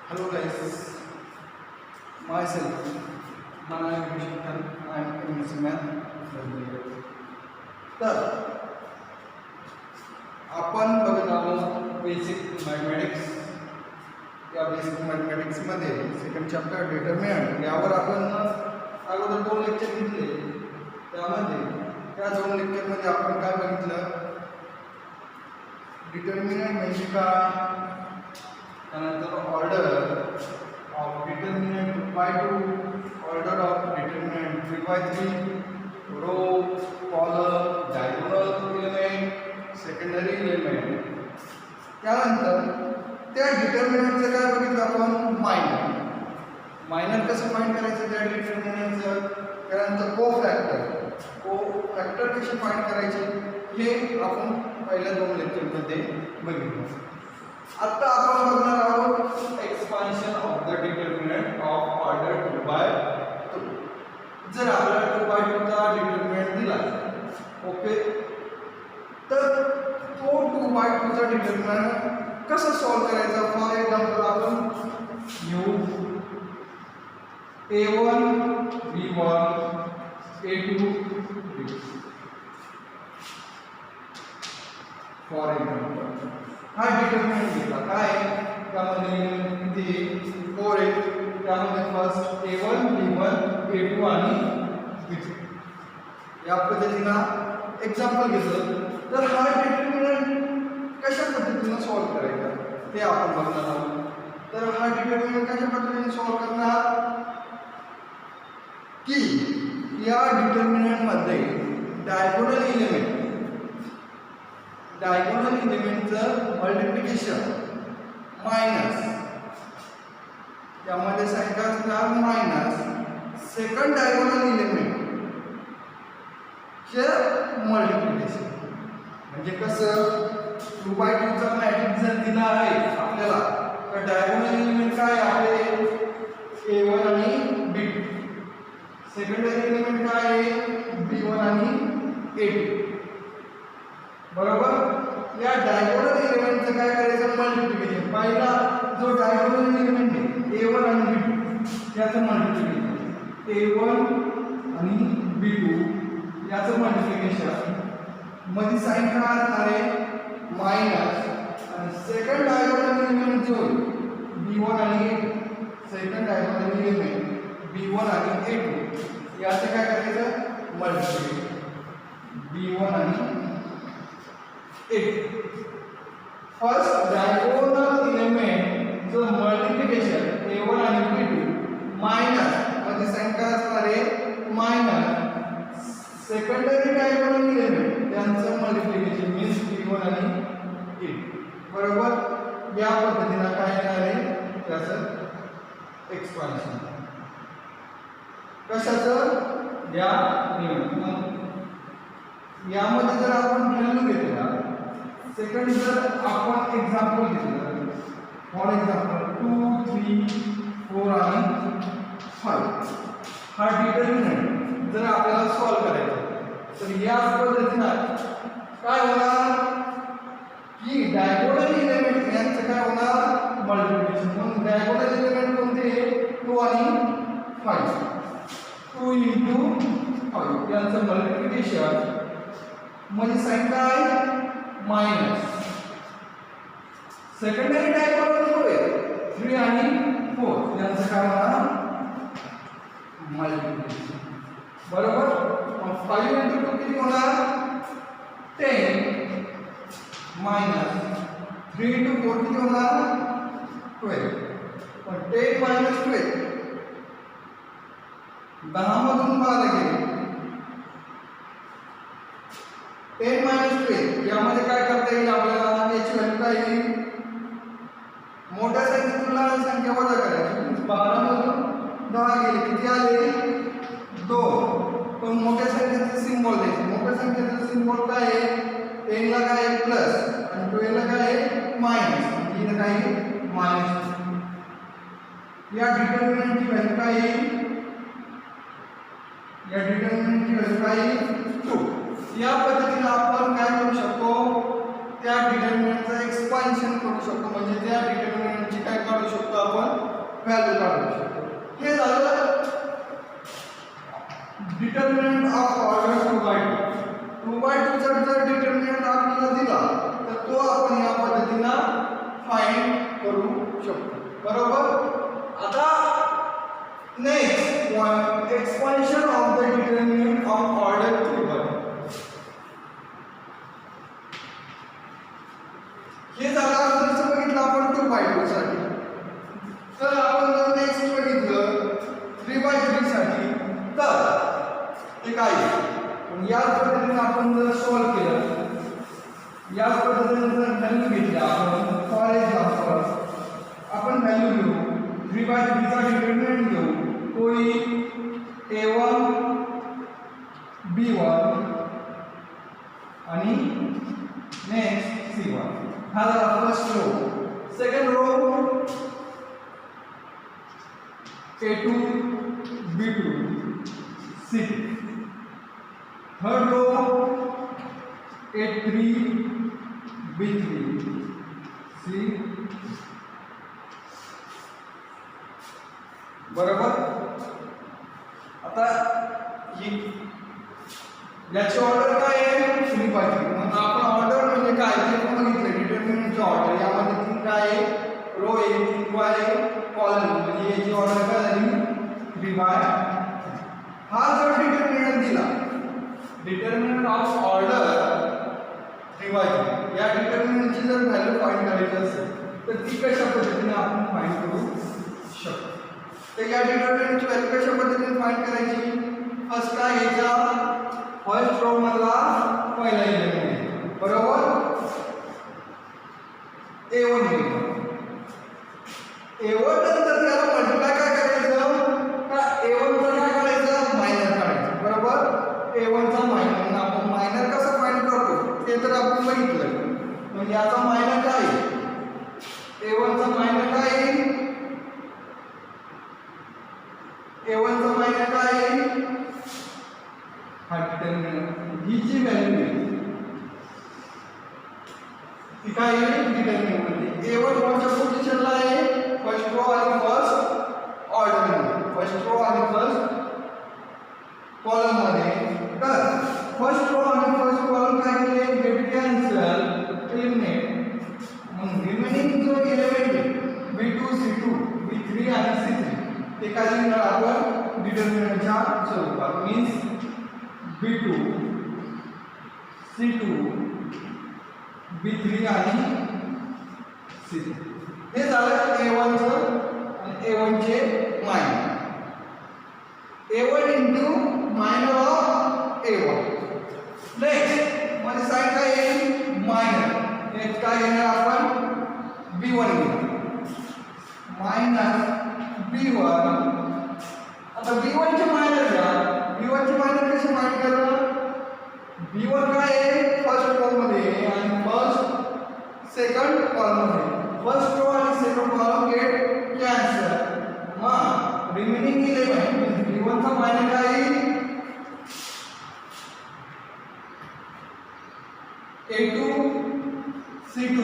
Hello guys, myself, my name is Vishankar. I am a man from the तर आपण बघत आहोत basic mathematics. या बेसिक मॅथमॅटिक्समध्ये सेकंड चॅप्टर डिटर्मिनंट यावर आपण अगोदर 2 लेक्चर घेतले. त्यामध्ये त्या 2 लेक्चरमध्ये आपण काय बघितलं, डिटर्मिनंट म्हणजे काय, त्यानंतर order of determinant 2 by 2, order of determinant 3 by 3, row, column, diagonal element, secondary element. त्यानंतर त्या डिटर्मिनंटचं काय बघितलं आपण, मायनर कसं फाइंड करायचं त्या डिटर्मिनंटचं. त्यानंतर कोफॅक्टर कशी फाइंड करायची हे आपण पहिल्या 2 लेक्चरमध्ये बघितलं. आता आपण बघणार आहोत expansion of the determinant of order 2 by 2. जर आपल्याला 2 by 2 चा डिटर्मिनंट दिला, ओके, तर तो 2 by 2 चा डिटर्मिनंट कसा सॉल्व करायचा. फॉर एक्झाम्पल आपण घेऊ a1 b1 a2 b2. For example हा डिटर्मिनंट घेतला, काय त्यामध्ये किती 4 आहे. त्यामध्ये फर्स्ट a1 b1 a2 आणि b2 या पद्धतीनं एक्झाम्पल घेतलं. तर हा डिटर्मिनंट कशा पद्धतीने सॉल्व करायचा ते आपण बघणार आहोत. तर हा डिटर्मिनंट कशा पद्धतीने सॉल्व करणार की या डिटर्मिनंट मध्ये डायगोनल एलिमेंटचं मल्टिप्लिकेशन मायनस, त्यामध्ये संख्या असणार मायनस सेकंड डायगोनल एलिमेंट चे मल्टिप्लिकेशन. म्हणजे कसं, 2 by 2 चा मॅट्रिक्स जर दिला आहे आपल्याला, तर डायगोनल एलिमेंट काय आहे a1 आणि b2, सेकंडरी एलिमेंट काय आहे b1 आणि a2. बरोबर. या डायगोनल एलिमेंटचं काय करायचं, मल्टिप्लिकेशन. पहिला जो डायगोनल एलिमेंट आहे a1 आणि b2 याचं मल्टिप्लिकेशन, a1 आणि b2 याचं मल्टिप्लिकेशन, मध्ये साइन काय असणार आहे मायनस, आणि सेकंड डायगोनल एलिमेंट जो b1 आणि a2, second diagonal element b1 आणि a2 याचं काय करायचं मल्टिप्लिकेशन, b1 आणि फर्स्ट डायगोनल एलिमेंट जो मल्टिप्लिकेशन a1 आणि b2 मायनस, मध्ये संख्या असणार आहे मायनस सेकंडरी डायगोनल एलिमेंट त्यांचं मल्टिप्लिकेशन मीन्स b1 आणि a2. बरोबर. या पद्धतीने काय येणार आहे त्याचं एक्सपान्शन. कशाचं, या नियम. यामध्ये जर आपण व्हॅल्यू घेतला, सेकंड जर आपण एक्झाम्पल घेतलं, फॉर एक्झाम्पल 2 3 4 आणि 5 हा डिटर्मिनंट जर आपल्याला सॉल्व करायचा, तर या पद्धतीनं काय होणार की डायगोनल एलिमेंट यांचं काय होणार मल्टिप्लिकेशन. म्हणून डायगोनल एलिमेंट कोणते 2 आणि 5, 2 into 5 यांचं मल्टिप्लिकेशन, मध्ये साइन काय मायनस, सेकंडरी डायगोनल होय 3 आणि 4 यांचं काय होणार मल्टिप्लिकेशन. बरोबर. मग 5 into 2 किती होणार 10 मायनस 3 into 4 किती होणार 12. पण 10 minus 12 10 मधून 12 गेले, 10 minus 12 यामध्ये काय करता येईल आपल्याला, याची व्हॅल्यू काय येईल, मोठ्या संख्येतून लहान संख्या वजा करायची. 12 मधून 10 गेले, किती आले 2. पण मोठ्या संख्येचे सिम्बॉल द्यायचे. मोठ्या संख्येचा सिम्बॉल काय आहे, 10 ला काय आहे प्लस आणि 12 ला काय आहे मायनस, म्हणजे इथं काय आहे मायनस. या डिटर्मिनंटची व्हॅल्यू काय येईल, या डिटर्मिनंटची व्हॅल्यू काय येईल 2. या पद्धतीने आपण काय करू शकतो, त्या डिटर्मिनंटचं एक्सपान्शन करू शकतो. म्हणजे त्या डिटर्मिनंटची काय काढू करू शकतो आपण व्हॅल्यू काढू शकतो. हे झालं डिटर्मिनंट ऑफ ऑर्डर 2/2 जर डिटर्मिनंट आपल्याला दिला तर तो आपण या पद्धतीनं फाइंड करू शकतो. बरोबर. आता next one expansion of the determinant of order 3/2. हे झालं जसं बघितलं आपण 2/2 साठी. तर आपण जर नेक्स्ट बघितलं 3/3 साठी तर ते काय याच पद्धतीने आपण जर सॉल्व केलं याच पद्धतीने जर व्हॅल्यू घेतल्या आपण फॉर एक्झाम्पल आपण व्हॅल्यू घेऊ 3/3 चा डिटर्मिनंट घेऊ तो A1 B1 आणि नेक्स्ट C1. हा झाला first row. Second row A2 B2 C2. Third row A3 B3 C. बरोबर. आता याची ऑर्डर काय आहे 3/3. मग आपण ऑर्डर म्हणजे काय ते पण बघितलं डिटर्मिनंटची ऑर्डर. यामध्ये 3 काय आहे रो आहे 3 काय आहे कॉलम म्हणजे याची ऑर्डर काय झाली 3/3. हा जर डिटर्मिनंट दिला डिटर्मिनंट ऑफ ऑर्डर 3/3 या डिटर्मिनंटची जर व्हॅल्यू फाइंड करायची असेल तर ती कशा पद्धतीने आपण फाइंड करू शकतो. तर या डिटर्मिनंटची व्हॅल्यू कशा पद्धतीने फाइंड करायची. फर्स्ट काय घ्यायचा फर्स्ट रो मधला पहिला एलिमेंट बरोबर A1 घ्यायचा. A1 नंतर त्याला मल्टिप्लाय काय करायचं का A1 चा काय करायचं मायनर काढायचं. बरोबर. A1 चा मायनर. आपण मायनर कसं फाइंड करतो ते तर आपण बघितलं. म्हणजे याचा मायनर काय A1 चा मायनर काय A1 चा मायनर काय हा डिटर्मिनंट ही जी व्हॅल्यू आहे ती काय आहे डिटर्मिनंट मध्ये A1 कोणत्या पोझिशनला आहे फर्स्ट रो आणि फर्स्ट ऑर्डर मध्ये फर्स्ट रो आणि फर्स्ट कॉलम मध्ये. तर फर्स्ट रो आणि फर्स्ट कॉलम काय केले गेट कॅन्सल एलिमिनेट. मग रिमेनिंग जो एलिमेंट आहे B2 C2 B3 आणि C3 ते काय लिहिणार आपण डिटर्मिनंटच्या स्वरूपात. मीन्स B2 C2 B3 आणि C3. हे झालं A1 चं आणि A1 चे minor. A1 into minor of A1. Next मध्ये साईड काय येईल मायनर. नेक्स्ट काय घेणार आपण B1 घेणार मायनस B1. आता B1 चे मायनर घ्या. B1 चे मायनर कसे फाइंड करणार B1 काय आहे फर्स्ट रो मध्ये आणि फर्स्ट सेकंड कॉलम मध्ये. फर्स्ट रो आणि सेकंड कॉलम गेट कॅन्सल. मग रिमेनिंग 11 B1 चा मायनर काय आहे A2 C2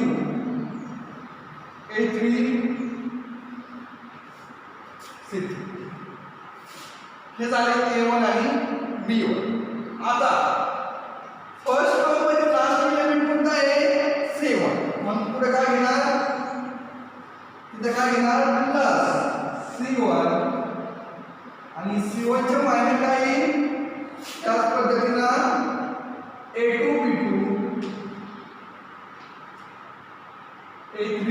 A3 C3. हे झाले A1 आणि B1. आता फर्स्ट रो मध्ये लास्ट एलिमेंट कोणता आहे C1. मग पुढे काय घेणार तिथे काय घेणार प्लस C1 आणि C1 चे मायनर काय येईल त्याच पद्धतीने A2 B2 A3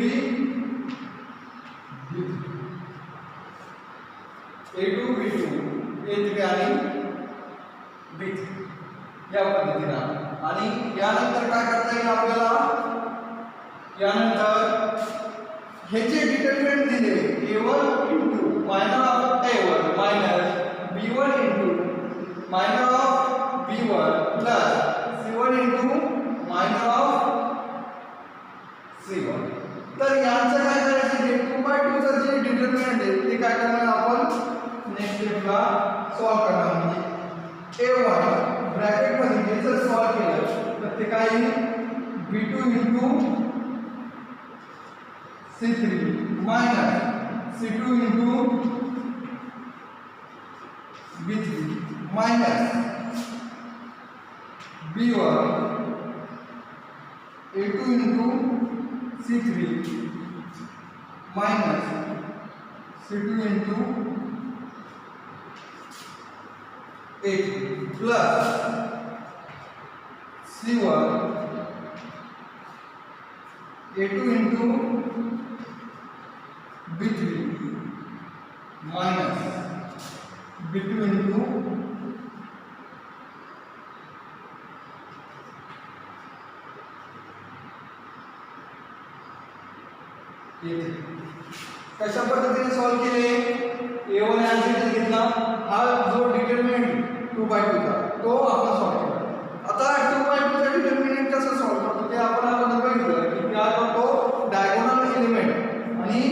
A2 B2 A3 आणि B3 या पद्धतीने. आणि यानंतर काय करता येईल आपल्याला यानंतर हे जे डिटर्मिनंट दिले A1 into minor of A1 minus B1 into minor of B1 plus C1 into minor of C1. तर यांचं काय करायचं हे 2/2 चं जे डिटर्मिनंट आहे ते काय करणार आपण नेक्स्ट स्टेपला सॉल्व करणार. म्हणजे A1 ब्रॅकेट मध्ये जर सॉल्व केलं तर ते काय येईल B2 into C3 minus C2 into B3 minus B1 A2 into C3 minus C2 into A3 plus C1 A2 into B3 minus B2 into A3. कशा पद्धतीने सॉल्व केले? A1 ऍज घेतला, हा जो डिटरमिनंट 2/2 चा तो आपण सॉल्व केला. आता 2/2 चा डिटरमिनंट कसा सॉल्व करतो ते आपण अगोदर बघितलं की काय करतो, डायगोनल एलिमेंट आणि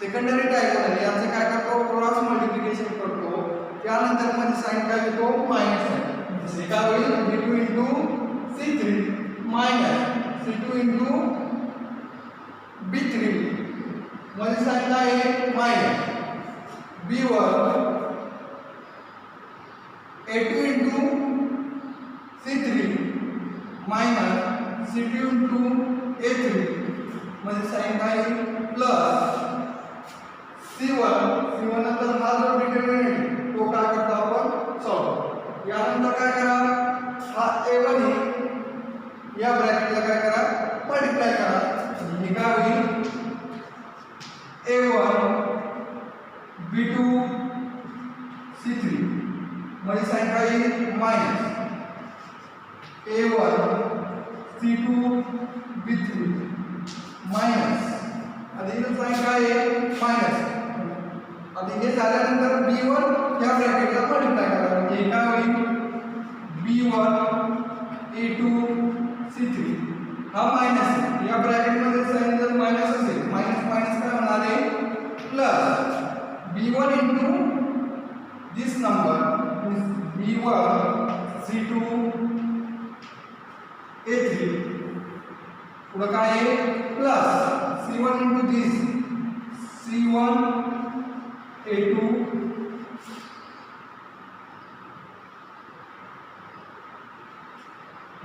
सेकंडरी डायगोनल यांचे काय करतो, क्रॉस मल्टिप्लिकेशन करतो. त्यानंतर मध्ये साइन काय घेतो, मायनस साइन. एका वेळी B2 into C3 minus C2 into B3 मध्ये साइन काय आहे, minus B1 A2 into C3 minus C2 into A3 मध्ये साइन काय आहे, प्लस C1 नंतर हा जो डिटरमिनंट तो काय करतो आपण सॉल्व. यानंतर काय करा, हा A1 या ब्रॅकेटला काय करा, मल्टिप्लाय करा. हे काय होईल, A1 B2 C3 मध्ये साइन काय येईल, minus A1 C2 B3 minus आधी साइन काय आहे, मायनस. आता हे झाल्यानंतर B1 या ब्रॅकेटला मल्टिप्लाय करा. म्हणजे काय होईल, B1 A2 C3 हा मायनस या ब्रॅकेटमध्ये साइन जर मायनस असेल, मायनस मायनस काय होणार आहे, plus B1 into this number B1 C2 A3 पुढे काय आहे, plus C1 into this C1 A2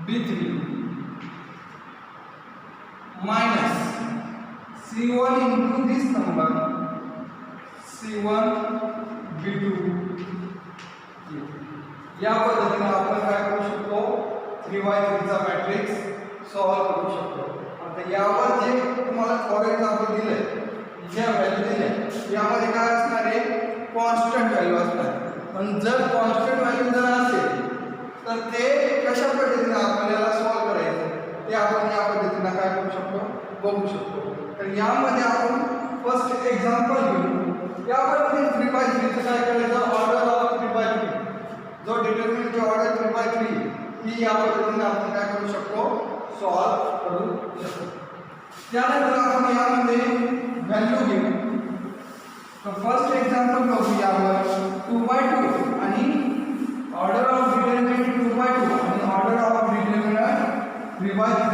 B3 minus C1 into this number C1 B2 या पद्धतीने आपण काय करू शकतो, 3x3 चा मॅट्रिक्स सॉल्व करू शकतो. आता यावर जे तुम्हाला फॉर एक्झाम्पल दिले, ज्या व्हॅल्यू दिल्या यामध्ये काय असणार आहे, कॉन्स्टंट व्हॅल्यू असणार. पण जर कॉन्स्टंट व्हॅल्यू जर असेल तर ते कशा पद्धतीने आपल्याला सॉल्व करायचं ते आपण या पद्धतीने काय करू शकतो, बघू शकतो. तर यामध्ये आपण फर्स्ट एक्झाम्पल घेऊ. यामध्ये 3x3 चं काय करायचं, ऑर्डर ऑफ 3x3 जो डिटरमिनंटची ऑर्डर 3x3 ही या पद्धतीने आपण काय करू शकतो, सॉल्व करू शकतो. त्यानंतर आपण यामध्ये व्हॅल्यू घेऊ. तर फर्स्ट एक्झाम्पल बघू यावर 2/2 आणि ऑर्डर ऑफ डिटरमिनंट 2/2 आणि ऑर्डर ऑफ डिटरमिनंट 3/3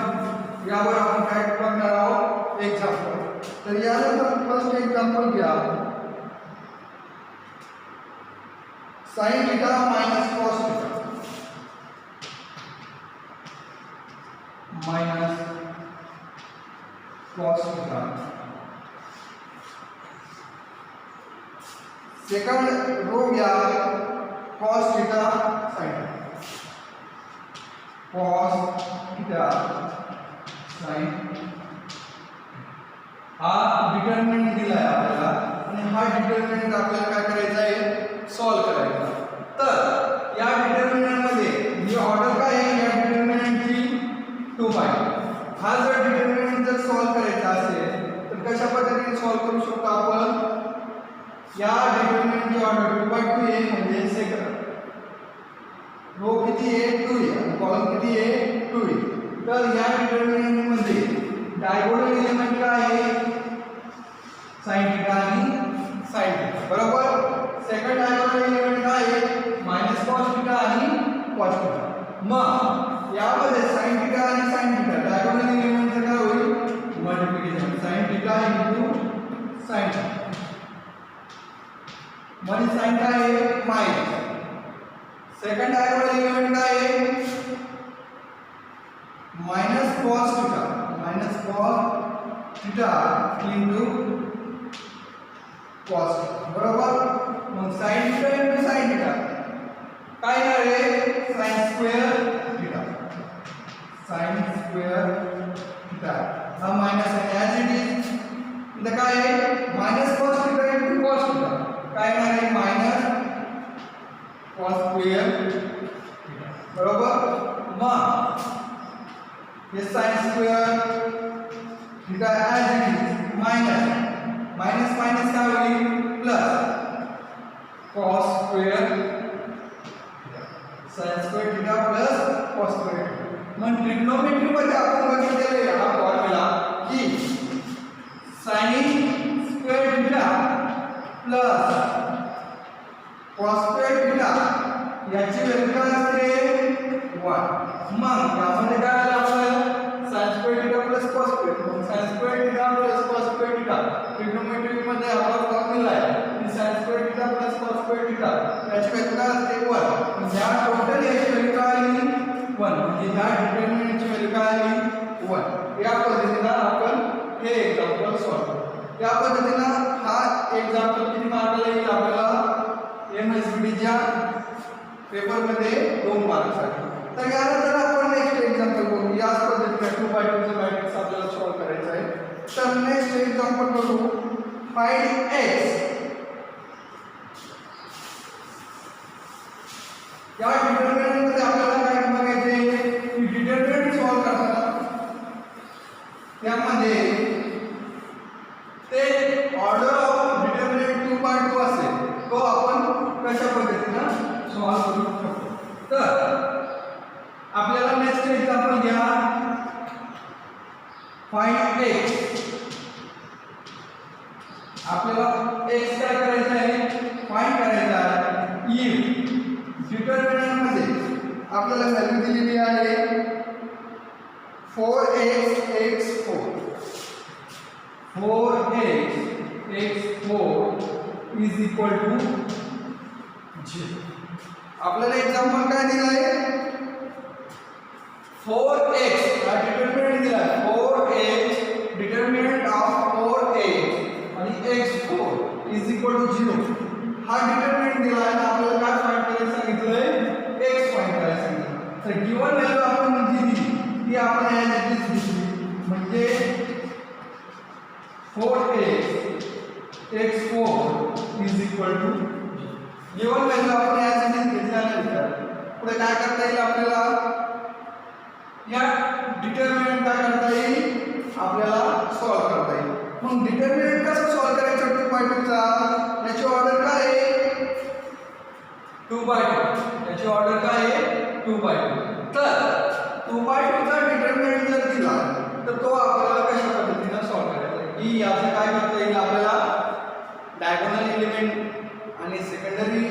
यावर आपण काय करणार आहोत, एक्झाम्पल. तर यानंतर फर्स्ट एक्झाम्पल घ्या, sin θ minus cos θ minus cos θ. Second row घ्या, cos θ sin cos θ sin. हा डिटरमिनंट दिला आहे आपल्याला आणि हा डिटरमिनंट आपल्याला काय करायचा आहे, सॉल्व करायचा. तर या डिटरमिनंट मध्ये ही ऑर्डर काय आहे, या डिटरमिनंटची 2/2. हा जर डिटरमिनंट जर सॉल्व करायचा असेल तर कशा पद्धतीने सॉल्व करू शकतो आपण, या डिटरमिनंटची ऑर्डर 2/2 आहे म्हणजे सेकंड रो किती आहे, 2 आहे आणि कॉलम किती आहे, 2 आहे. तर या डिटरमिनंट मध्ये डायगोनल एलिमेंट काय आहे, sin θ आणि sin θ बरोबर. सेकंड डायगोनल एलिमेंट काय आहे, -cos θ आणि cos θ. मग यामध्ये sin θ आणि sin θ डायगोनल एलिमेंटचं काय होईल, मल्टिप्लिकेशन. वन साइन काय आहे मायनस. सेकंड डायगोनल एलिमेंट काय आहे minus cos theta into cos बरोबर. मग sine theta into sine theta काय येणार आहे साइन स्क्वेअर थिटा हा मायनस आहे ॲज इट इज. इथं काय आहे minus cos theta into cos theta काय येणार आहे मायनस कॉस स्क्वेअर थिटा बरोबर. मग हे sine square theta as it is minus काय होईल plus cos square sine square theta plus cos square. मग ट्रिग्नोमेट्री मध्ये आपण बघितलेले हा फॉर्म्युला की sine square theta plus cos square theta याची व्हॅल्यू काय असते 1. मग यामध्ये काय आलं आपल्याला sine square theta plus cos square. Sine square theta plus cos square theta trigonometry मध्ये आपला फॉर्म्युला आहे की sine square theta plus cos square theta याची व्हॅल्यू काय असते 1. ह्या टोटल याची व्हॅल्यू काय आली 1 म्हणजे ह्या डिटर्मिनंटची व्हॅल्यू काय आली 1. या पद्धतीने आपण हे एक्झाम्पल सॉल्व्ह करू. या पद्धतीने हा एक्झाम्पल किती मार्काला येईल आपल्याला एमएसबीटीच्या पेपरमध्ये 2 मार्क्स आहेत. तर यानंतर आपण नेक्स्ट एक्झाम्पल बघू. याच पद्धतीने 2x2 चा मॅट्रिक्स आपल्याला सॉल्व्ह करायचा आहे. तर नेक्स्ट एक्झाम्पल बघू. Find x. या डिटर्मिनंट मध्ये आपल्याला काय बघायचे की डिटर्मिनंट सॉल्व्ह करताना त्यामध्ये ते ऑर्डर ऑफ डिटर्मिनंट 2x2 असेल तो आपण कशा पद्धतीने सॉल्व्ह करू शकतो. तर आपल्याला नेक्स्ट एक्झाम्पल घ्या. Find x. आपल्याला x काय करायचं आहे फाइंड करायचा आहे. इफ डिटर्मिनंट मध्ये आपल्याला व्हॅल्यू दिलेली आहे 4x 4 इज इक्वल टू 0. आपल्याला एक्झाम्पल काय दिलं आहे 4x हा डिटर्मिनंट दिला आहे. 4x डिटर्मिनंट ऑफ 4x आणि x4 इज इक्वल टू 0 हा डिटर्मिनंट दिला आहे. आपल्याला काय फाइंड करायचं सांगितलंय x फाइंड करायचं सांगितलं. तर गिवन व्हॅल्यू आपण दिली ती आपण ॲज इट इज दिली म्हणजे 4x x4 is equal to given value आपण ॲज इट इज घेतल्यानंतर पुढे काय करता येईल आपल्याला या डिटर्मिनंट काय करता येईल आपल्याला सॉल्व्ह करता येईल. मग डिटर्मिनंट कसं सॉल्व्ह करायचं 2x2 चा याची ऑर्डर काय आहे 2x2 याची ऑर्डर काय आहे 2x2. तर 2x2 चा डिटर्मिनंट जर दिला तर तो आपल्याला कशा पद्धतीने सॉल्व्ह करायचा की याचं काय करता येईल आपल्याला डायगोनल एलिमेंट आणि सेकंडरी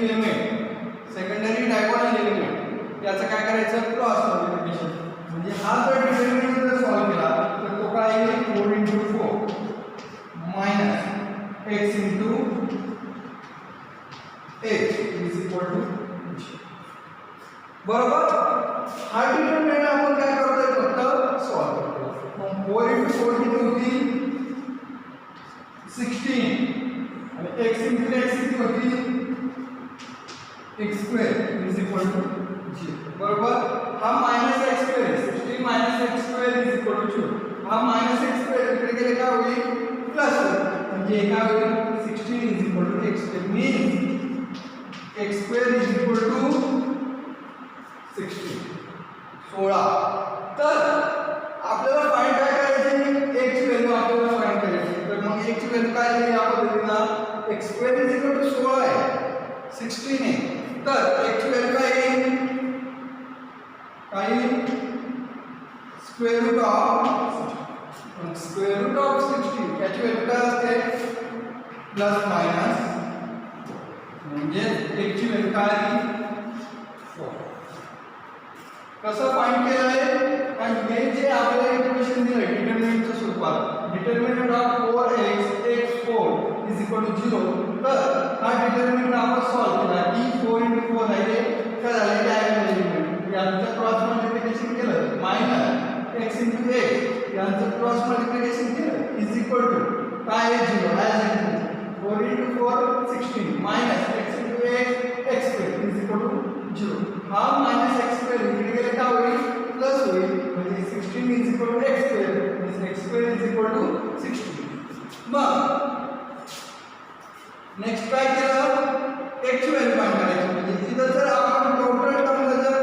डायगोनल एलिमेंट याचं काय करायचं क्रॉस मल्टिप्लिकेशन. म्हणजे हा जर डिटर्मिनंट जर सॉल्व्ह केला तर तो काय येईल 4 × 4 minus x × x is equal to बरोबर. हा डिटर्मिनंट आपण काय करतोय फक्त सॉल्व्ह करतो. मग 4 × 4 किती होतील 16 आणि x × x किती होतील x2 इज इक्वल टू 0 बरोबर. हा minus x2 16 minus x2 is equal to 0. हा मायनस x2 इकडे गेले काय होईल प्लस म्हणजे काय होईल 16 is equal to x2 means x2 is equal to 16. तर आपल्याला फाइंड काय करायचे x व्हॅल्यू आपल्याला फाइंड करायची. तर मग x व्हॅल्यू काय आहे या पद्धतीने x2 इज इक्वल टू 16 आहे 16 आहे. तर x व्हॅल्यू काय येईल स्क्वेअर रूट ऑफ 16 याची व्हॅल्यू काय असते प्लस मायनस म्हणजे x ची व्हॅल्यू काय आली 4. कसं फाइंड केलं आहे आणि हे जे आपल्याला इक्वेशन दिलं डिटर्मिनंटच्या स्वरूपात determinant of 4x x4 is equal to 0 तर हा डिटर्मिनंट आपण सॉल्व केला की 4 × 4 आहे काय झाले डायगोनल एलिमेंट यांचं क्रॉस मल्टिप्लिकेशन केलं मायनस x × x यांचं क्रॉस मल्टिप्लिकेशन केलं इज इक्वल टू काय आहे 0 as it is 4 × 4 16 minus x × x x² is equal to 0 हा मायनस x² इकडे गेले काय होईल प्लस होईल म्हणजे 16 इज इक्वल टू x² म्हणजे x² इज इक्वल टू 16 मग नेक्स्ट काय केलं x ची व्हॅल्यू फाइंड करायची म्हणजे इथं जर आपण टोटल टर्मला जर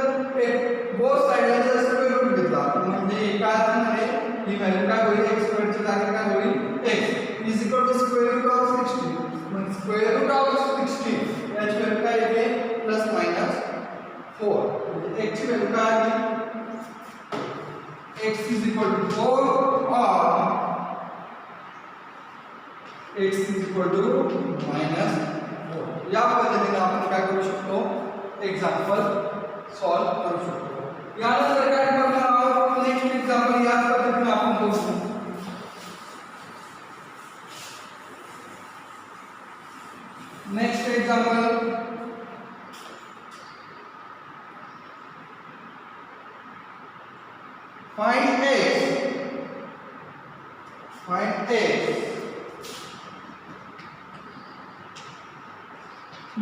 बोथ साइडला जर स्क्वेअर रूट घेतला म्हणजे एका अर्थाने ही व्हॅल्यू काय होईल x² च्या जागी काय होईल x is equal to square root of 16 म्हणजे स्क्वेअर रूट ऑफ 16 याची व्हॅल्यू काय येते प्लस मायनस 4 म्हणजे x ची व्हॅल्यू काय आली x is equal to 4 or x is equal to minus 4 या पद्धतीने आपण काय करू शकतो एक्झाम्पल सॉल्व करू शकतो यानंतर काय करणार आहोत नेक्स्ट एक्झाम्पल याच पद्धतीने आपण करू next example find x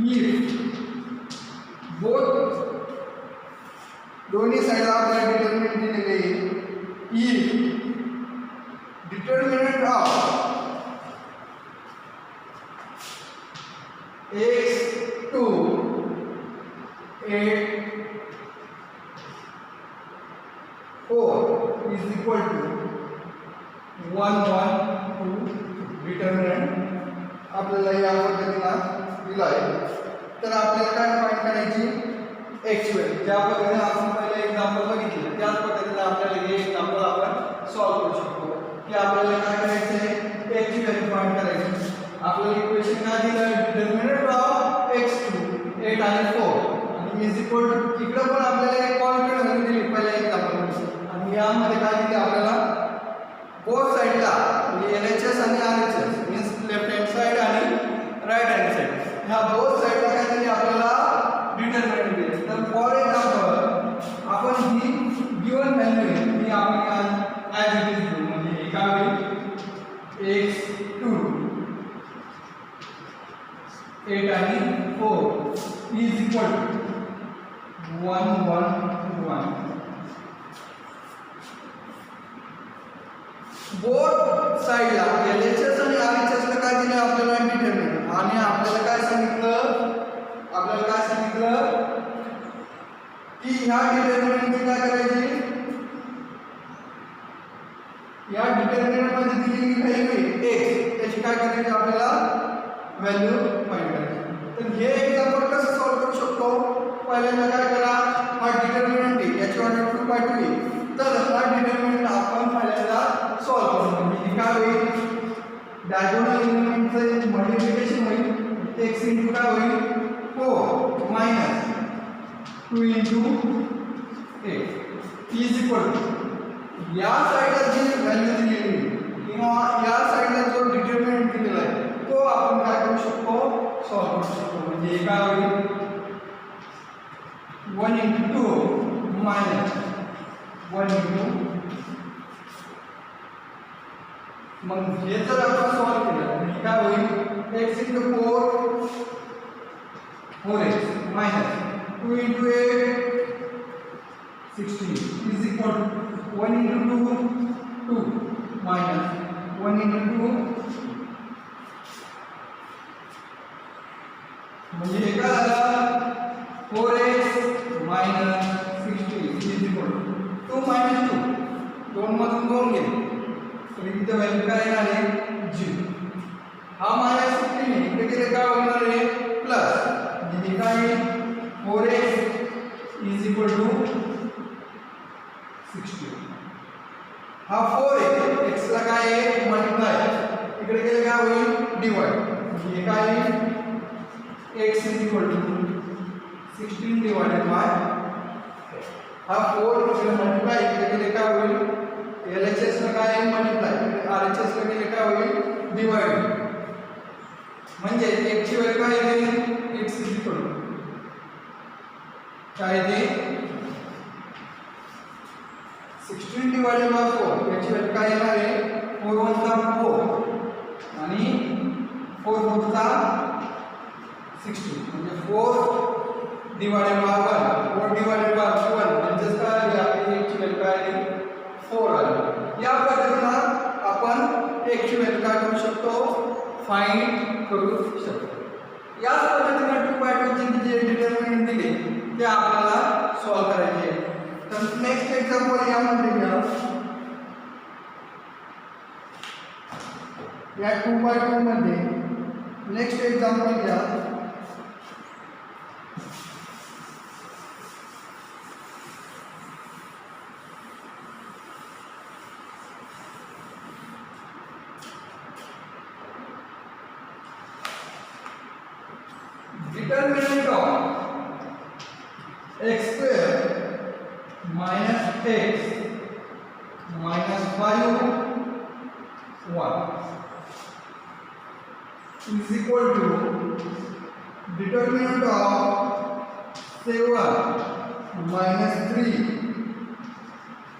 if both दोन्ही साइडला आपल्याला डिटर्मिनंट दिलेले if determinant of x2 8 4 is equal to 1 1 2 determinant आपल्याला या पद्धतीने दिला आहे तर आपल्याला काय फाइंड करायची x व्हॅल्यू ज्या पद्धतीने आपण पहिले एक्झाम्पल बघितले त्याच पद्धतीने आपल्याला हे एक्झाम्पल आपण सॉल्व करू शकतो की आपल्याला काय करायचं आहे x ची व्हॅल्यू फाइंड करायची आपल्याला इक्वेशन काय दिलं डिटर्मिनंट ऑफ x2 8 आणि 4 आणि इज इक्वल टू इकडे पण आपल्याला एक कॉन्स्टंट व्हॅल्यू दिली पहिल्या एक्झाम्पल आणि यामध्ये काय दिले आपल्याला बोथ साइडला म्हणजे LHS आणि RHS means left hand side आणि राइट हँड साइड ह्या बोथ साइडला काय दिले आपल्याला डिटर्मिनंट दिले तर फॉर एक्झाम्पल आपण ही गिवन व्हॅल्यू ही आपण ॲज इट इज घेऊ म्हणजे एका वेळी x2 8 आणि 4 इज इक्वल टू 1 1 1 बोथ साइडला LHS आणि RHS ला काय दिले आपल्याला डिटर्मिनंट आणि आपल्याला काय सांगितलं की ह्या डिटर्मिनंटची काय करायची या डिटर्मिनंट मध्ये दिलेली व्हॅल्यू x त्याची काय करायची आपल्याला व्हॅल्यू फाइंड करायची तर हे एक्झाम्पल कसं सॉल्व करू शकतो पहिल्यांदा काय करा हा डिटर्मिनंट आहे याची व्हॅल्यू 2/2 आहे तर हा डिटर्मिनंट आपण पहिल्यांदा सॉल्व करू म्हणजे काय होईल डायगोनल एलिमेंटचं मल्टिप्लिकेशन होईल x * काय होईल 4 मायनस 2 * 8 इज इक्वल टू या साइडला जी व्हॅल्यू दिलेली किंवा या साइडला जो डिटर्मिनंट दिलेला आहे तो आपण काय करू शकतो सॉल्व करू शकतो म्हणजे काय होईल 1 * 2 मायनस 1 * मग हे जर आपण सॉल्व केलं तर काय होईल x * 4 4x minus 2 * 8 16 is equal to 1 * 2 2 minus 1 * 2 म्हणजे हे काय झालं 4x minus 16 is equal to 2 minus 2 2 मधून 2 गेले तर इथे व्हॅल्यू काय येणार आहे 0 हा मायनस 16 आहे इथे गेले काय होणार आहे प्लस म्हणजे काय 4x is equal to 16 हा 4 आहे x ला काय आहे मल्टिप्लाय इकडे गेले काय होईल डिवाइड म्हणजे काय आहे x is equal to 16 divided by हा 4 इकडे मल्टिप्लाय इकडे गेले काय होईल LHS ला काय आहे मल्टिप्लाय RHS ला गेले काय होईल डिवाइड म्हणजे x ची व्हॅल्यू काय येते x काय येते 16 डिवाइडेड बाय 4 याची व्हॅल्यू काय येणार आहे 4 1 चा 4 आणि 4 4 चा 16 म्हणजे 4 डिवाइडेड बाय 1 4 डिवाइडेड बाय 1 म्हणजे काय आहे आपली x ची व्हॅल्यू काय आहे 4 आली या पद्धतीने आपण x ची व्हॅल्यू काय करू शकतो फाइंड करू शकतो याच पद्धतीने 2/2 चे जे डिटरमिनंट दिले ते आपल्याला सॉल्व करायचे आहे तर नेक्स्ट एक्झाम्पल यामध्ये घ्या या 2/2 मध्ये नेक्स्ट एक्झाम्पल घ्या determinant of x square minus x minus 5 1 is equal to determinant of 7 minus 3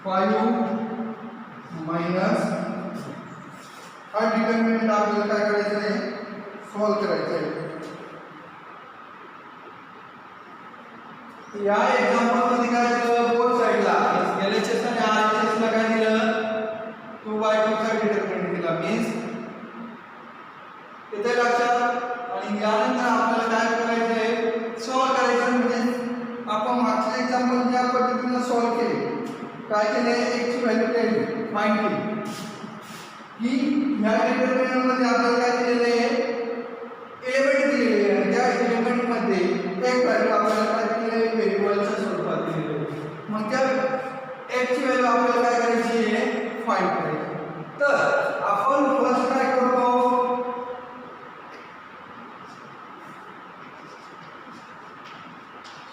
5 minus हा डिटरमिनंट आपल्याला काय करायचं आहे सॉल्व करायचं आहे या एक्झाम्पल मध्ये काय दिलं बोथ साइडला LHS आणि RHS ला काय दिलं 2/2 चा डिटरमिनंट दिला मीन्स इथे लक्षात आणि यानंतर आपल्याला काय करायचं आहे सॉल्व करायचं म्हणजे आपण मागच्या एक्झाम्पल ज्या पद्धतीने सॉल्व केले काय केले x ची व्हॅल्यू केली फाइंड केली की या डिटरमिनंट मध्ये आपल्याला काय दिलेले आहे एलिमेंट दिलेले आहे आणि त्या एलिमेंट मध्ये एक व्हॅल्यू आपल्याला काय दिलेली आहे व्हेरिएबलच्या स्वरूपात दिलेली आहे मग त्या x ची व्हॅल्यू आपल्याला काय करायची आहे फाइंड करायची तर आपण फर्स्ट काय करतो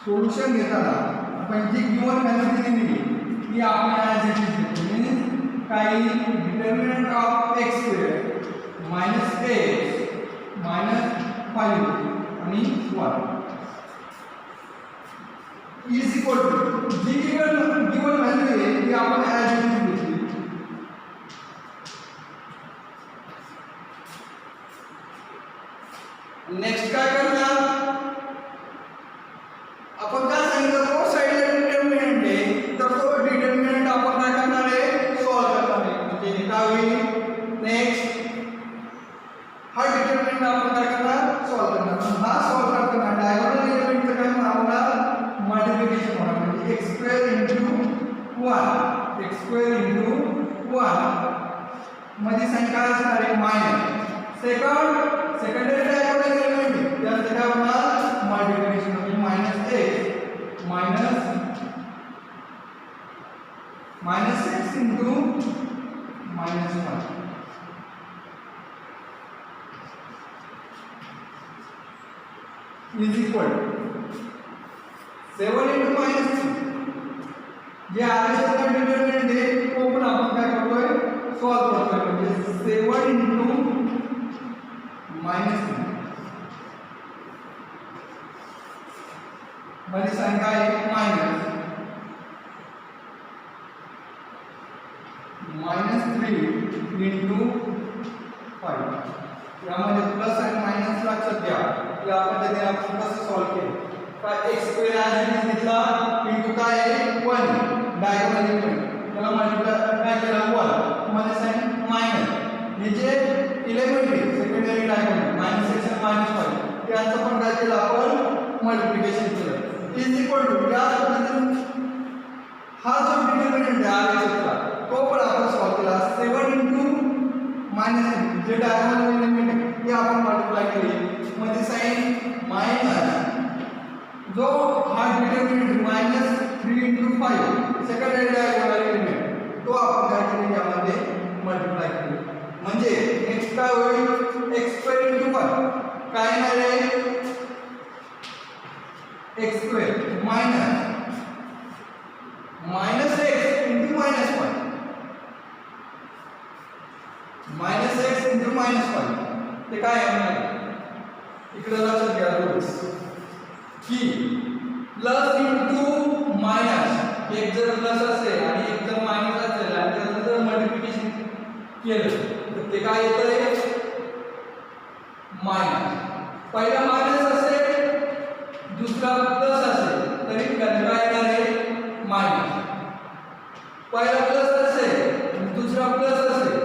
सोल्यूशन घेताना आपण जी गिवन व्हॅल्यू दिलेली ती आपण ॲज इट इज घेतो मीन्स काही determinant of x square minus x minus 5 आणि 1 इज इक्वल टू जी गिवन व्हॅल्यू आहे ती आपण ॲज इट इज घेतली नेक्स्ट काय करणार आपण काय सांगितलं तो साइडला डिटरमिनंट आहे तर तो डिटरमिनंट आपण काय करणार आहे सॉल्व करणार आहे म्हणजे काय होईल नेक्स्ट हा डिटरमिनंट आपण काय करणार सॉल्व करणार हा सॉल्व करताना डायगोनल एलिमेंटचं काय होणार मल्टिप्लिकेशन होणार म्हणजे x square into 1 x square into 1 मध्ये साइन काय असणार आहे मायनस सेकंडरी डायगोनल एलिमेंट त्याचं काय होणार मल्टिप्लिकेशन म्हणजे minus x into minus 1 is equal to 7 into minus 3 जे RHS का डिटरमिनंट आहे तो पण आपण काय करतोय सॉल्व करतोय म्हणजे 7 into minus 3 मध्ये साइन काय आहे मायनस 3 into 5 यामध्ये प्लस आणि मायनस लक्षात घ्या या पद्धतीने आपण कसं सॉल्व केलं का x square as it is घेतला इंटू काय आहे 1 डायगोनल एलिमेंट त्याला मल्टिप्लाय काय केला 1 मध्ये साइन मायनस हे जे एलिमेंट आहे सेकंडरी डायगोनल -6 आणि -5 यांचं पण काय केलं आपण मल्टिप्लिकेशन केलं इज इक्वल टू या पद्धतीने हा जो डिटरमिनंट आहे RHS तो पण आपण सॉल्व केला 7 into -3 जे डायगोनल एलिमेंट आहे ते आपण मल्टिप्लाय केले मध्ये साइन मायनस जो हा determinant -3 into 5 secondary diagonal element तो आपण काय केले यामध्ये मल्टिप्लाय केले म्हणजे नेक्स्ट काय होईल x स्क्वेअर into 1 काय येणार आहे x square minus x into -1 -x into -5 ते काय येणार इकडे लक्षात घ्या रूल्स की प्लस इंटू मायनस, एक जर प्लस असेल आणि एक जर मायनस असेल आणि त्याचं जर मल्टिप्लिकेशन केलं तर ते काय येतंय मायनस. पहिला मायनस असेल दुसरा प्लस असेल तरी व्हॅल्यू काय येणार आहे मायनस. पहिला प्लस असेल दुसरा प्लस असेल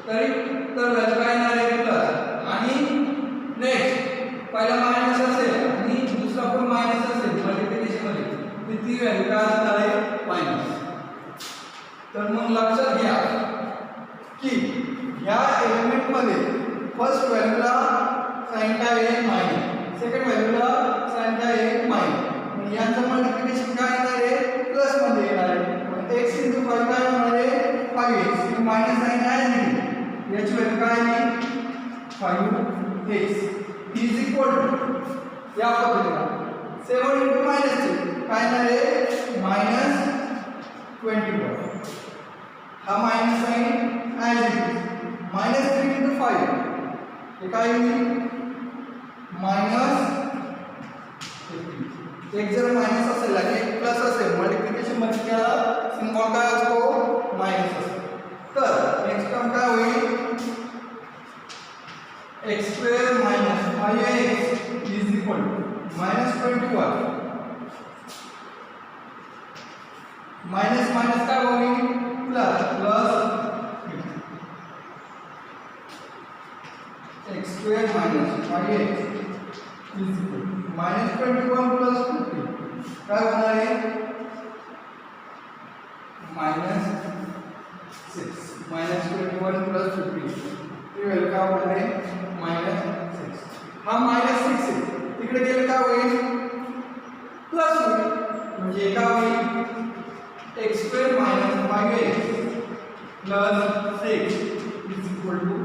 तरी तर व्हॅल्यू काय येणार आहे प्लस. आणि नेक्स्ट पहिला मायनस असेल आणि दुसरा पण मायनस असेल मल्टिप्लिकेशन मध्ये तर ती व्हॅल्यू काय असणार आहे मायनस. तर मग लक्षात घ्या की ह्या एलिमेंट मध्ये फर्स्ट व्हॅल्यूला साइन काय आहे मायनस, सेकंड व्हॅल्यूला साइन काय आहे मायनस. यांचं मल्टिप्लिकेशन काय येणार आहे प्लस मध्ये येणार आहे. x * 5 काय होणार आहे 5x मायनस साइन आहे नाही याची व्हॅल्यू काय आहे 5x इज इक्वल टू या पद्धतीने 7 * -3 काय येणार आहे -21. हा मायनस साइन आहे -3 * 5 हे काय होईल -15. एक जर मायनस असेल आणि एक प्लस असेल मल्टिप्लिकेशन मध्ये त्याला सिम्बॉल काय असतो मायनस असतो. तर नेक्स्ट टर्म काय होईल x² - 5x is equal to -21. Minus minus काय होईल plus x² - 5x is equal to -21 plus 50 काय होणार आहे -6. -21 प्लस 50 ही व्हॅल्यू काय होणार आहे -6. हा -6 आहे तिकडे गेलं काय होईल प्लस होईल म्हणजे काय होईल x² - 5x plus 6 is equal to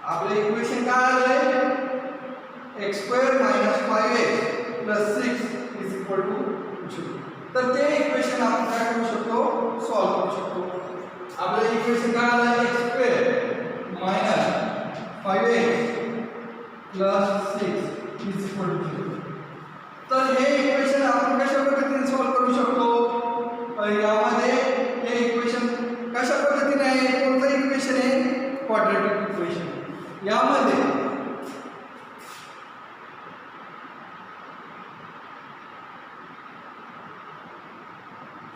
आपलं इक्वेशन काय आलंय x² - 5x plus 6 is equal to 0. तर ते इक्वेशन आपण काय करू शकतो सॉल्व करू शकतो. आपलं इक्वेशन काय आलं x² - 5x plus 6 is equal to 0. तर हे इक्वेशन आपण कशा पद्धतीने सॉल्व करू शकतो. यामध्ये हे इक्वेशन कशा पद्धतीने आहे कोणतं इक्वेशन आहे क्वाड्रॅटिक इक्वेशन. यामध्ये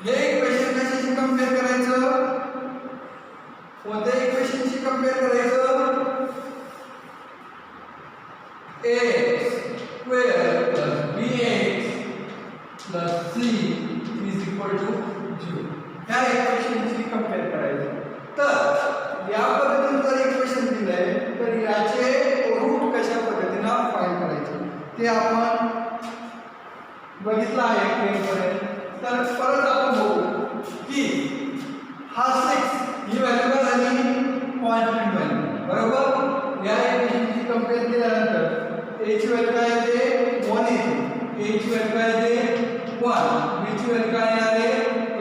हे इक्वेशन कशाशी कंपेअर करायचं कोणत्या इक्वेशनशी कंपेअर करायचं a² + bx + c is equal to 0 ह्या इक्वेशनशी कंपेअर करायचं. तर या पद्धतीने जर इक्वेशन दिलंय तर याचे रूट कशा पद्धतीने फाइंड करायचे ते आपण बघितलं आहे पेनपर्यंत. तर परत आपण बघू की हा 6 ही व्हॅल्यू काय झाली कॉन्स्टंट व्हॅल्यू बरोबर. या इक्वेशनशी कंपेअर केल्यानंतर a ची व्हॅल्यू काय येते 1 येते, a ची व्हॅल्यू काय येते 1, b ची व्हॅल्यू काय येणार आहे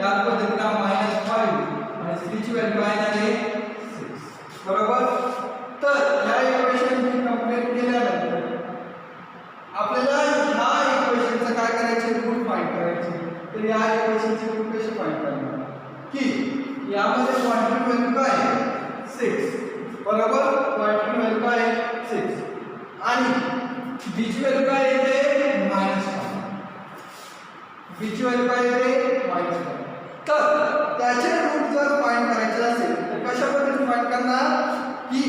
या पद्धतीने -5 आणि c ची व्हॅल्यू काय येणार आहे 6 बरोबर. तर या इक्वेशनशी कंपेअर केल्यानंतर आपल्याला ह्या इक्वेशनचं काय करायचे रूट फाइंड करायचे. तर या इक्वेशनचे रूट कसे फाइंड करणार की यामध्ये क्वांटिटी व्हॅल्यू काय आहे 6 बरोबर. क्वांटिटी व्हॅल्यू काय आहे 6 आणि b ची व्हॅल्यू काय येते -5, b ची व्हॅल्यू काय येते -5. तर त्याचे रूट जर फाइंड करायचे असेल तर कशा पद्धतीने फाइंड करणार की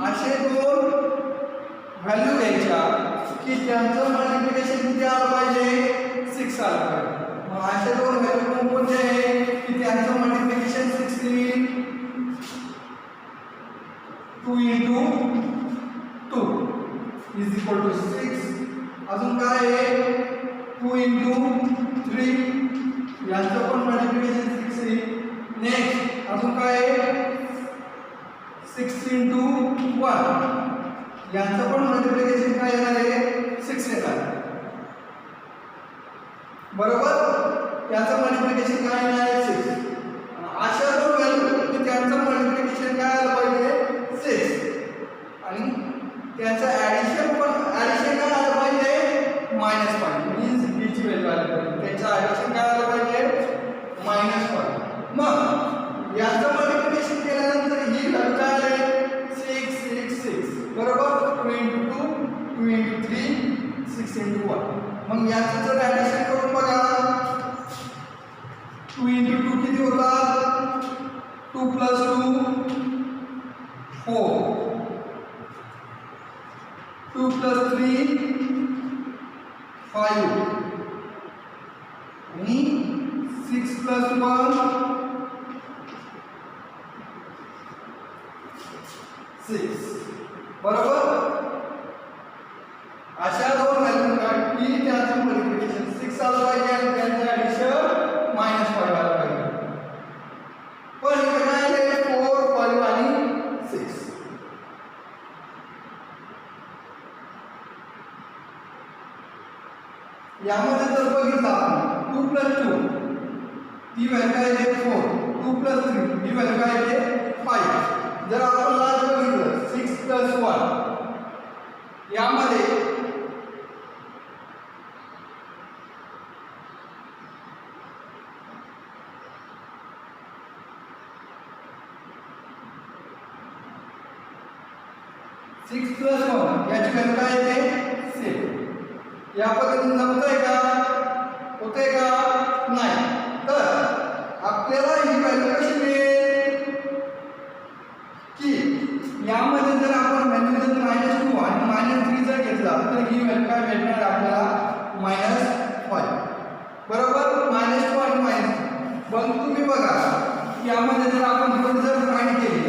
असे दोन व्हॅल्यू घ्यायच्या की त्यांचं मल्टिप्लिकेशन किती आलं पाहिजे 6 आलं पाहिजे. मग असे दोन व्हॅल्यू कोणते आहे की त्यांचं मल्टिप्लिकेशन 6 येईल 2 * 2 इज इक्वल टू 6. अजून काय आहे 2 * 3 यांचं पण मल्टिप्लिकेशन 6 येईल. नेक्स्ट अजून काय आहे 6 * 1 यांचं पण मल्टिप्लिकेशन काय येणार आहे 6 येणार बरोबर. याचं मल्टिप्लिकेशन काय येणार आहे 6. अशा दोन व्हॅल्यू की त्यांचं मल्टिप्लिकेशन काय आलं पाहिजे 6 आणि मग याचं जर ॲडिशन करून बघा 2 × 2 किती होतात 2 + 2 4 2 + 3 5 आणि 6 + 1 6 बरोबर अशा दोन व्हॅल्यू काढ की त्याचं मल्टिप्लिकेशन 6 आलं पाहिजे आणि त्यांचं ॲडिशन -5 आलं पाहिजे पण इथे काय आहे 4 5 आणि 6 यामध्ये जर बघितलं आपण 2 + 2 ती व्हॅल्यू काय आहे 4 2 + 3 ही व्हॅल्यू काय आहे 5 जर आपण लास्ट बघितलं 6 + 1 यामध्ये सिक्स प्लस 1 याची व्हॅल्यू काय येते 6 या पद्धतीने जमतंय का होतंय का नाही तर आपल्याला ही व्हॅल्यू कशी मिळेल की यामध्ये जर आपण व्हॅल्यू जर -2 आणि -3 जर घेतला तर ही व्हॅल्यू काय भेटणार आपल्याला -5 बरोबर -2 आणि -3 पण तुम्ही बघा यामध्ये जर आपण दोन जर फाइंड केले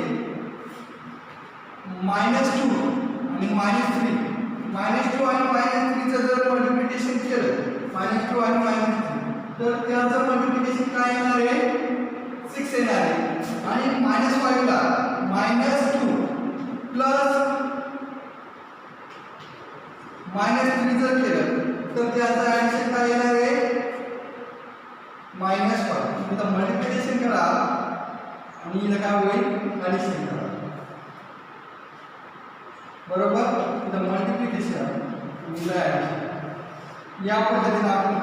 -2 आणि -3 -2 आणि -3 चं जर मल्टिप्लिकेशन केलं -2 आणि -3 तर त्याचं मल्टिप्लिकेशन काय येणार आहे 6 येणार आहे आणि -5 ला -2 प्लस -3 जर केलं तर त्याचं ॲडिशन काय येणार आहे -5 इथं मल्टिप्लिकेशन करा आणि इथं काय होईल ॲडिशन करा बरोबर इथं मल्टिप्लिकेशन या पद्धतीने आपण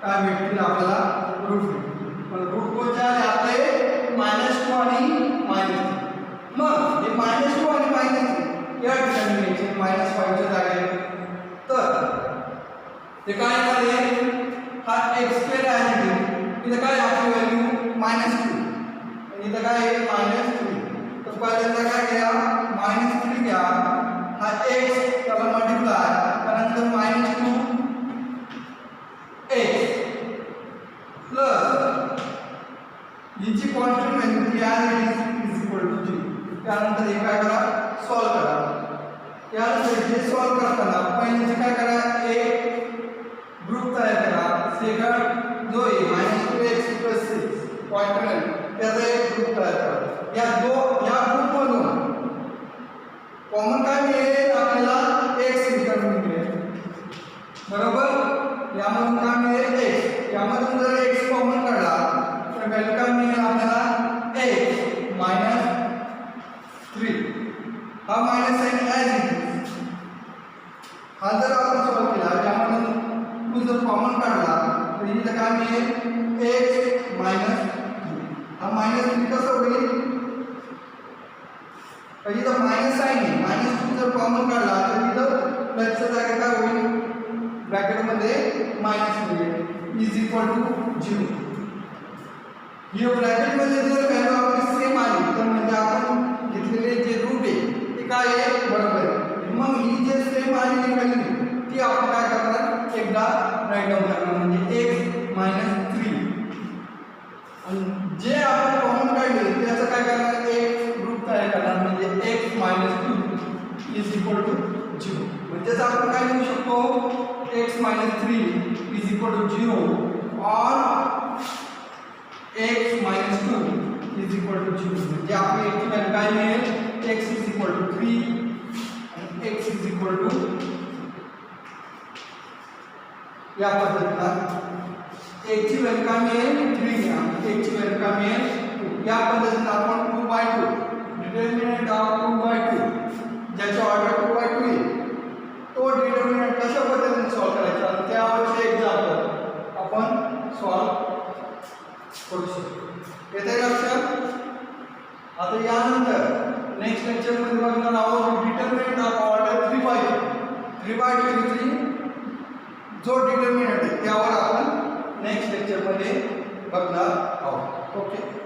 काय भेटतील आपल्याला रूट पण रूट कोणत्या आले आपले -2 आणि -3 मग हे -2 आणि -3 या ठिकाणी घ्यायचे -5 च्या जागेवर तर ते काय झाले हा x² आहे इथं काय आपली व्हॅल्यू -2 इथं काय आहे -3 तर पहिल्यांदा काय घ्या -3 घ्या हा x त्याला मल्टिप्लाय त्यानंतर -2 x प्लस हिची कॉन्स्टंट व्हॅल्यू ती आहे = 0 त्यानंतर हे काय करा सॉल्व करा त्यानंतर हे सॉल्व करताना पहिल्यांदा काय करा एक ग्रुप तयार करा सेकंड जो आहे -2x + 6 कॉन्स्टंट त्याचा एक ग्रुप तयार करा या ग्रुपमधून कॉमन काय मिळेल आपल्याला x रिटर्न मिळेल बरोबर यामधून काय मिळेल x यामधून जर x कॉमन काढला तर व्हॅल्यू काय मिळेल आपल्याला x -3 हा मायनस साइन ॲज हा जर आपण सॉल्व केला यामधून 2 जर कॉमन काढला तर इथं काय मिळेल x हा -3 कसं होईल इथं मायनस साइन आहे -2 जर कॉमन काढला तर इथं प्लसच्या जागी काय होईल ब्रॅकेटमध्ये मायनस होईल =0 ही ब्रॅकेटमध्ये जर व्हॅल्यू आपली सेम आली तर म्हणजे आपण घेतलेले जे रूट आहे ते काय आहे बरोबर आहे मग ही जे सेम आलेली व्हॅल्यू ती आपण काय करणार एकदा राईट डाऊन करणार म्हणजे x -3 आणि जे आपण कॉमन काढले त्याचं काय करणार एक ग्रुप तयार करणार म्हणजे x -2 =0 म्हणजेच आपण काय लिहू शकतो x -3 =0 और x -2 =0 म्हणजे आपली याची व्हॅल्यू काय मिळेल x 3 आणि x या पद्धतीला x ची व्हॅल्यू काय मिळेल 3 आणि x ची व्हॅल्यू काय मिळेल या पद्धतीने आपण 2/2 डिटर्मिनंट ऑफ 2/2 ज्याचा ऑर्डर 2/2 आहे तो डिटर्मिनंट कशा पद्धतीने सॉल्व करायचा त्यावरचे एक्झाम्पल आपण सॉल्व करू शकतो येते लक्षात आता यानंतर नेक्स्ट लेक्चर मध्ये बघणार आहोत डिटर्मिनंट ऑफ ऑर्डर 3/2 3/2 जो डिटर्मिनंट आहे त्यावर आपण नेक्स्ट लेक्चरमध्ये बघणार आहोत. ओके.